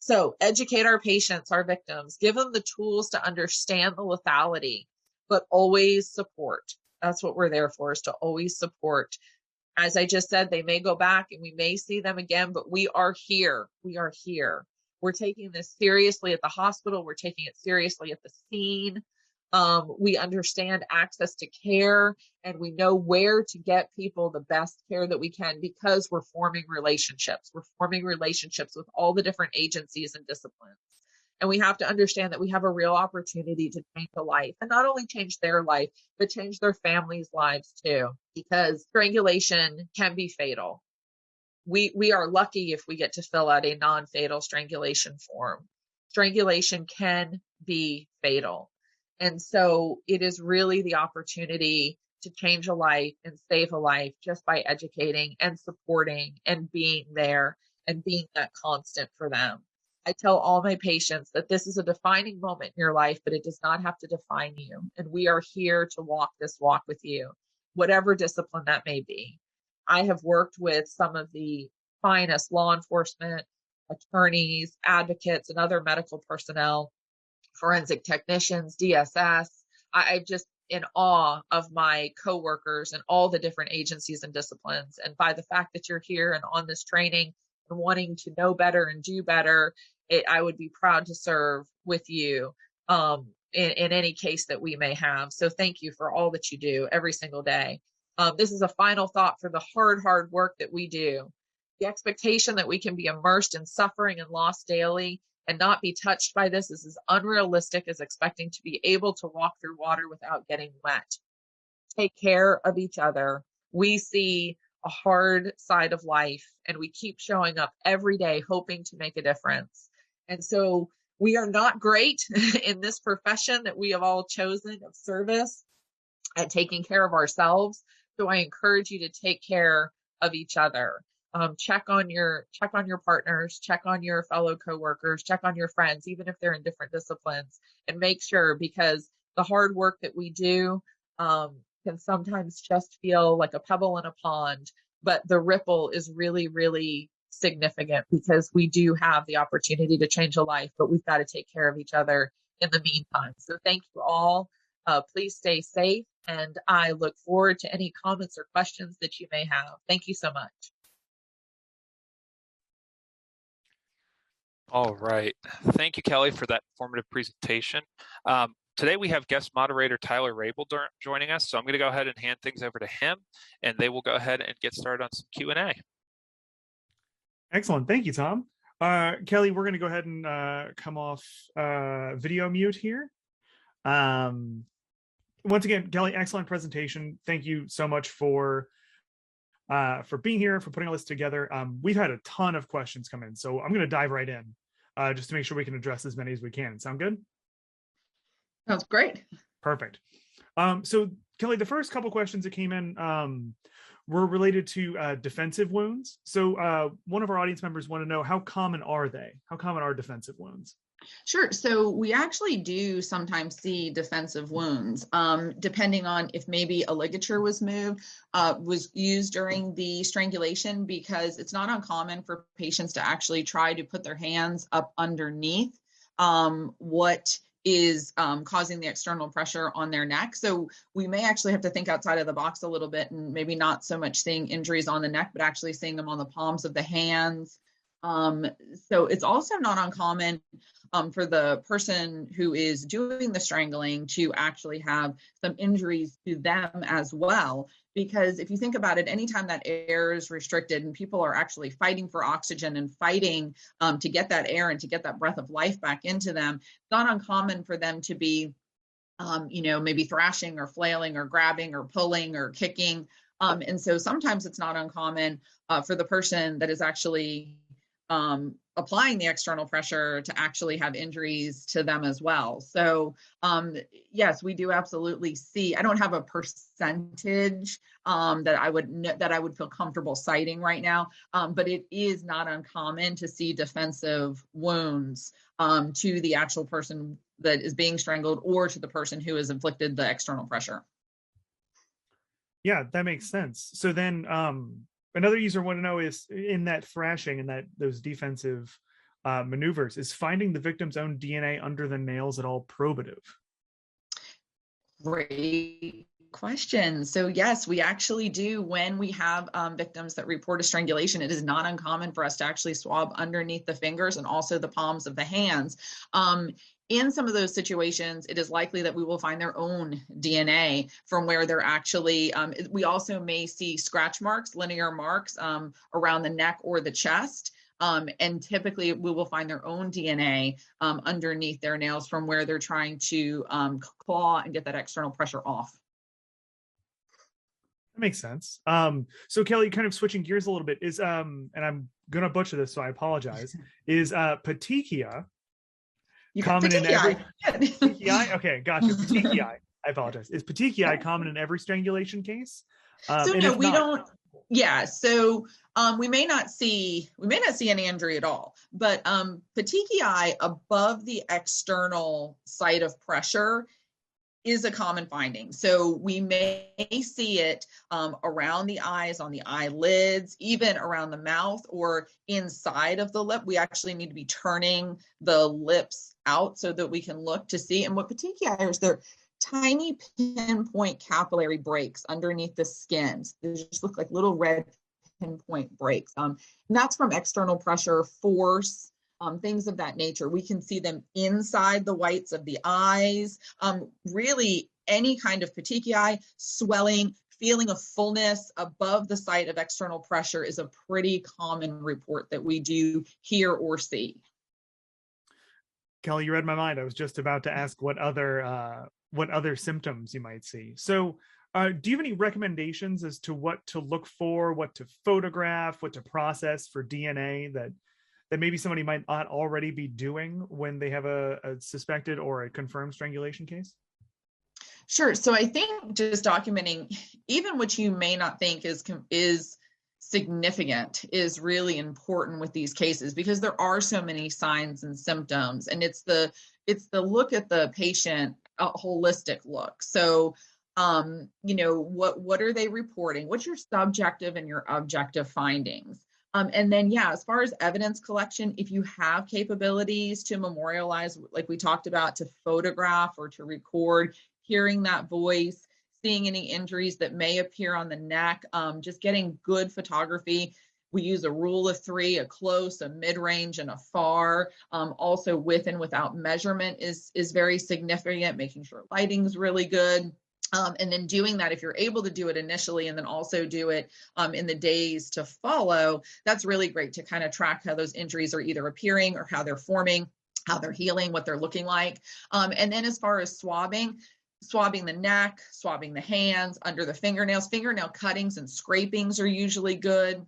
[SPEAKER 2] So educate our patients, our victims, give them the tools to understand the lethality, but always support. That's what we're there for, is to always support. As I just said, they may go back and we may see them again, but we are here. We are here. We're taking this seriously at the hospital. We're taking it seriously at the scene. We understand access to care, and we know where to get people the best care that we can, because we're forming relationships. We're forming relationships with all the different agencies and disciplines. And we have to understand that we have a real opportunity to change a life, and not only change their life, but change their families' lives too, because strangulation can be fatal. We are lucky if we get to fill out a non-fatal strangulation form. strangulation can be fatal. And so it is really the opportunity to change a life and save a life just by educating and supporting and being there and being that constant for them. I tell all my patients that this is a defining moment in your life, but it does not have to define you. And we are here to walk this walk with you, whatever discipline that may be. I have worked with some of the finest law enforcement, attorneys, advocates, and other medical personnel, forensic technicians, DSS. I'm just in awe of my coworkers and all the different agencies and disciplines. And by the fact that you're here and on this training and wanting to know better and do better, I would be proud to serve with you in any case that we may have. So thank you for all that you do every single day. This is a final thought for the hard work that we do. The expectation that we can be immersed in suffering and loss daily and not be touched by this is as unrealistic as expecting to be able to walk through water without getting wet. Take care of each other. We see a hard side of life and we keep showing up every day hoping to make a difference. And so we are not great in this profession that we have all chosen of service at taking care of ourselves. So I encourage you to take care of each other. Check on your partners, check on your fellow coworkers, check on your friends, even if they're in different disciplines, and make sure, because the hard work that we do can sometimes just feel like a pebble in a pond, but the ripple is really, really significant because we do have the opportunity to change a life, but we've got to take care of each other in the meantime. So thank you all. Please stay safe, and I look forward to any comments or questions that you may have. Thank you so much.
[SPEAKER 1] All right. Thank you, Kelly, for that informative presentation. Today we have guest moderator Tyler Rabel joining us, so I'm going to go ahead and hand things over to him, and they will go ahead and get started on some Q&A.
[SPEAKER 3] Excellent. Thank you, Tom. Kelly, we're going to go ahead and come off video mute here. Once again, Kelly, excellent presentation. Thank you so much for being here, for putting all this together. We've had a ton of questions come in, so I'm going to dive right in just to make sure we can address as many as we can. Sound good?
[SPEAKER 2] Sounds great.
[SPEAKER 3] Perfect. So Kelly, the first couple questions that came in were related to defensive wounds. So one of our audience members want to know, how common are they? How common are defensive wounds?
[SPEAKER 4] Sure. So we actually do sometimes see defensive wounds, depending on if maybe a ligature was used during the strangulation, because it's not uncommon for patients to actually try to put their hands up underneath what is causing the external pressure on their neck. So we may actually have to think outside of the box a little bit, and maybe not so much seeing injuries on the neck, but actually seeing them on the palms of the hands. So it's also not uncommon for the person who is doing the strangling to actually have some injuries to them as well. Because if you think about it, anytime that air is restricted and people are actually fighting for oxygen and fighting to get that air and to get that breath of life back into them, it's not uncommon for them to be, maybe thrashing or flailing or grabbing or pulling or kicking. And so sometimes it's not uncommon for the person that is actually applying the external pressure to actually have injuries to them as well. So yes, we do absolutely see. I don't have a percentage that I would feel comfortable citing right now, but it is not uncommon to see defensive wounds to the actual person that is being strangled or to the person who has inflicted the external pressure.
[SPEAKER 3] Yeah, that makes sense. So then another user want to know is, in that thrashing and those defensive maneuvers, is finding the victim's own DNA under the nails at all probative?
[SPEAKER 4] Great question. So yes, we actually do. When we have victims that report a strangulation, it is not uncommon for us to actually swab underneath the fingers and also the palms of the hands. In some of those situations, it is likely that we will find their own DNA from where they're actually, we also may see scratch marks, linear marks around the neck or the chest. And typically we will find their own DNA underneath their nails from where they're trying to claw and get that external pressure off.
[SPEAKER 3] That makes sense. So Kelly, kind of switching gears a little bit, is, and I'm going to butcher this, so I apologize, is petechia common in every
[SPEAKER 4] petechiae.
[SPEAKER 3] Okay, gotcha. Petechiae. I apologize. Is petechiae common in every strangulation case?
[SPEAKER 4] So
[SPEAKER 3] and
[SPEAKER 4] no,
[SPEAKER 3] if
[SPEAKER 4] we
[SPEAKER 3] not,
[SPEAKER 4] don't. Yeah, so we may not see any injury at all, but petechiae above the external site of pressure is a common finding. So we may see it around the eyes, on the eyelids, even around the mouth or inside of the lip. We actually need to be turning the lips out so that we can look to see. And what petechiae are is they're tiny pinpoint capillary breaks underneath the skin. They just look like little red pinpoint breaks. And that's from external pressure, force, things of that nature. We can see them inside the whites of the eyes. Really, any kind of petechiae, swelling, feeling of fullness above the site of external pressure is a pretty common report that we do hear or see.
[SPEAKER 3] Kelly, you read my mind. I was just about to ask what other symptoms you might see. So do you have any recommendations as to what to look for, what to photograph, what to process for DNA that maybe somebody might not already be doing when they have a suspected or a confirmed strangulation case?
[SPEAKER 4] Sure. So I think just documenting even what you may not think is significant is really important with these cases, because there are so many signs and symptoms, and it's the look at the patient, a holistic look. So what are they reporting? What's your subjective and your objective findings? And then, as far as evidence collection, if you have capabilities to memorialize, like we talked about, to photograph or to record, hearing that voice, seeing any injuries that may appear on the neck, just getting good photography. We use a rule of 3, a close, a mid-range, and a far. Also with and without measurement is very significant, making sure lighting's really good. And then doing that, if you're able to do it initially and then also do it in the days to follow, that's really great to kind of track how those injuries are either appearing or how they're forming, how they're healing, what they're looking like. And then as far as swabbing the neck, swabbing the hands, under the fingernails, fingernail cuttings and scrapings are usually good.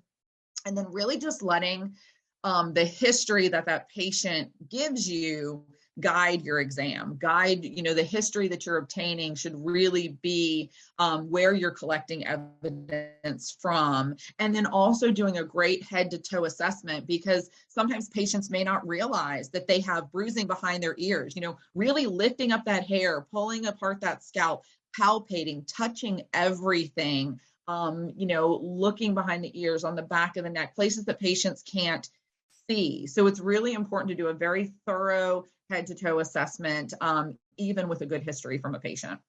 [SPEAKER 4] And then really just letting the history that patient gives you guide your exam, the history that you're obtaining should really be where you're collecting evidence from. And then also doing a great head to toe assessment, because sometimes patients may not realize that they have bruising behind their ears, really lifting up that hair, pulling apart that scalp, palpating, touching everything, looking behind the ears, on the back of the neck, places that patients can't see. So it's really important to do a very thorough head to toe assessment, even with a good history from a patient.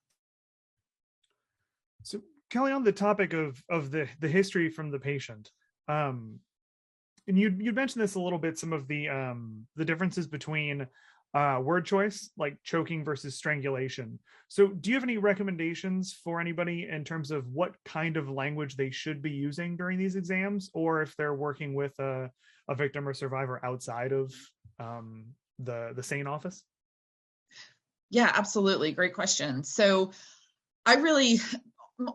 [SPEAKER 3] So Kelly, on the topic of the history from the patient, and you mentioned this a little bit, some of the differences between word choice, like choking versus strangulation. So do you have any recommendations for anybody in terms of what kind of language they should be using during these exams, or if they're working with a victim or survivor outside of the SANE office?
[SPEAKER 4] Yeah, absolutely. Great question. So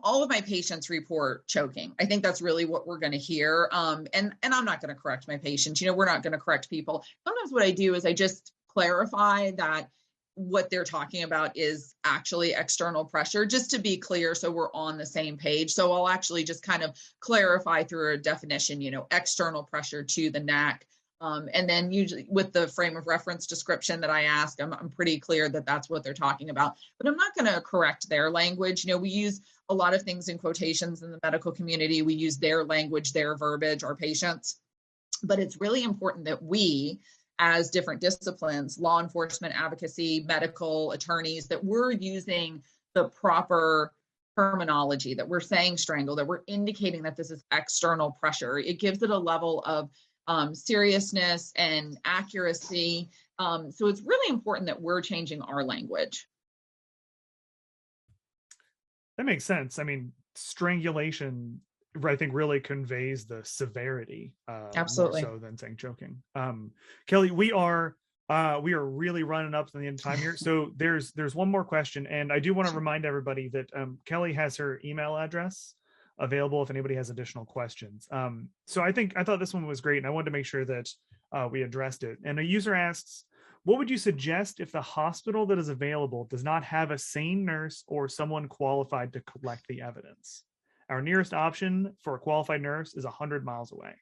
[SPEAKER 4] all of my patients report choking. I think that's really what we're going to hear. And I'm not going to correct my patients. We're not going to correct people. Sometimes what I do is I just clarify that what they're talking about is actually external pressure, just to be clear, so we're on the same page. So I'll actually just kind of clarify through a definition, external pressure to the neck. And then usually with the frame of reference description that I ask, I'm pretty clear that that's what they're talking about, but I'm not going to correct their language. We use a lot of things in quotations in the medical community. We use their language, their verbiage, our patients, but it's really important that we, as different disciplines, law enforcement, advocacy, medical, attorneys, that we're using the proper terminology, that we're saying strangle, that we're indicating that this is external pressure. It gives it a level of seriousness and accuracy. So it's really important that we're changing our language.
[SPEAKER 3] That makes sense. I mean, strangulation, I think, really conveys the severity
[SPEAKER 4] Absolutely.
[SPEAKER 3] more so than saying choking. Kelly, we are really running up to the end of time here. So there's one more question, and I do want to remind everybody that Kelly has her email address available if anybody has additional questions. So I thought this one was great, and I wanted to make sure that we addressed it. And a user asks, What would you suggest if the hospital that is available does not have a sane nurse or someone qualified to collect the evidence? Our nearest option for a qualified nurse is 100 miles away.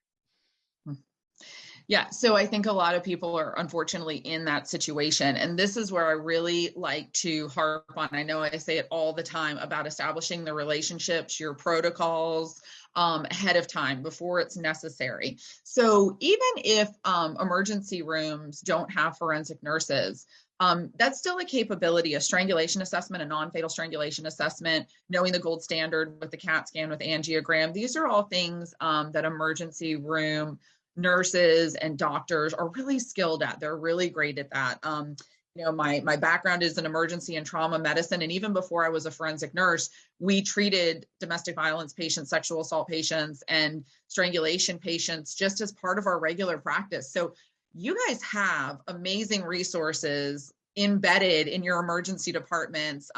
[SPEAKER 4] Yeah, so I think a lot of people are unfortunately in that situation. And this is where I really like to harp on. I know I say it all the time about establishing the relationships, your protocols ahead of time before it's necessary. So even if emergency rooms don't have forensic nurses, that's still a capability, a strangulation assessment, a non-fatal strangulation assessment, knowing the gold standard with the CAT scan, with angiogram. These are all things that emergency room nurses and doctors are really skilled at. They're really great at that. My background is in emergency and trauma medicine. And even before I was a forensic nurse, we treated domestic violence patients, sexual assault patients, and strangulation patients just as part of our regular practice. So you guys have amazing resources embedded in your emergency departments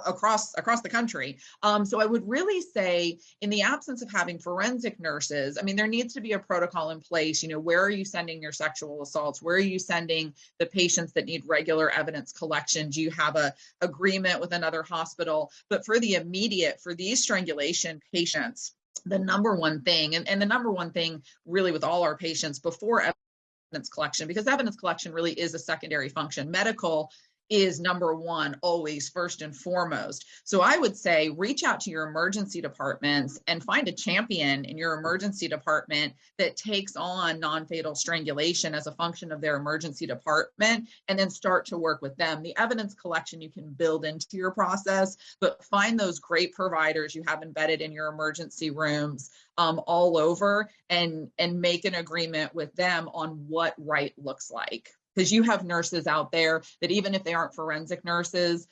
[SPEAKER 4] across the country. So I would really say, in the absence of having forensic nurses, I mean, there needs to be a protocol in place. Where are you sending your sexual assaults? Where are you sending the patients that need regular evidence collection? Do you have a agreement with another hospital? But for the immediate, for these strangulation patients, the number one thing, and the number one thing really with all our patients before evidence collection, because evidence collection really is a secondary function. Medical is number one, always first and foremost. So I would say reach out to your emergency departments and find a champion in your emergency department that takes on non-fatal strangulation as a function of their emergency department, and then start to work with them. The evidence collection you can build into your process, but find those great providers you have embedded in your emergency rooms all over, and make an agreement with them on what right looks like. Because you have nurses out there that, even if they aren't forensic nurses,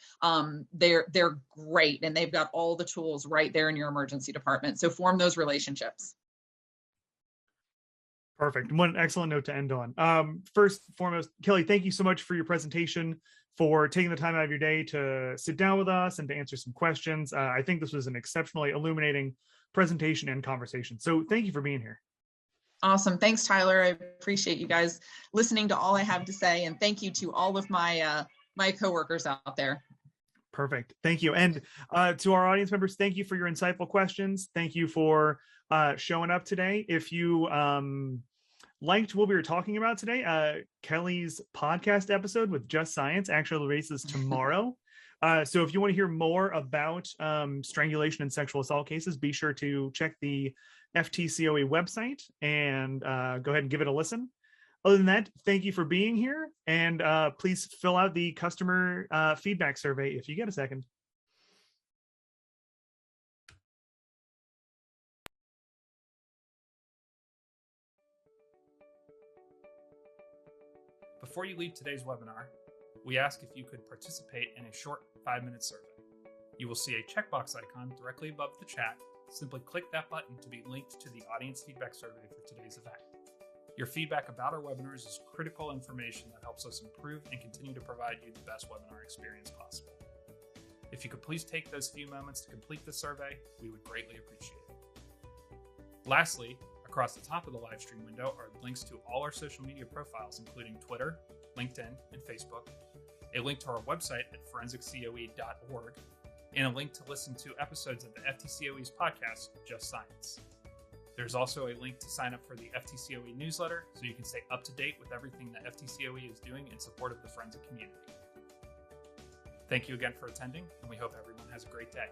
[SPEAKER 4] they're great, and they've got all the tools right there in your emergency department. So form those relationships.
[SPEAKER 3] Perfect. One excellent note to end on. First and foremost, Kelly, thank you so much for your presentation, for taking the time out of your day to sit down with us and to answer some questions. I think this was an exceptionally illuminating presentation and conversation. So thank you for being here.
[SPEAKER 4] Awesome. Thanks, Tyler. I appreciate you guys listening to all I have to say. And thank you to all of my coworkers out there.
[SPEAKER 3] Perfect. Thank you. And to our audience members, thank you for your insightful questions. Thank you for showing up today. If you liked what we were talking about today, Kelly's podcast episode with Just Science actually releases tomorrow. So if you want to hear more about strangulation and sexual assault cases, be sure to check the FTCOE website and go ahead and give it a listen. Other than that, thank you for being here, and please fill out the customer feedback survey if you get a second.
[SPEAKER 1] Before you leave today's webinar, we ask if you could participate in a short 5-minute survey. You will see a checkbox icon directly above the chat. Simply click that button to be linked to the audience feedback survey for today's event. Your feedback about our webinars is critical information that helps us improve and continue to provide you the best webinar experience possible. If you could please take those few moments to complete the survey, we would greatly appreciate it. Lastly, across the top of the live stream window are links to all our social media profiles, including Twitter, LinkedIn, and Facebook, a link to our website at forensiccoe.org, and a link to listen to episodes of the FTCOE's podcast, Just Science. There's also a link to sign up for the FTCOE newsletter so you can stay up to date with everything that FTCOE is doing in support of the forensic community. Thank you again for attending, and we hope everyone has a great day.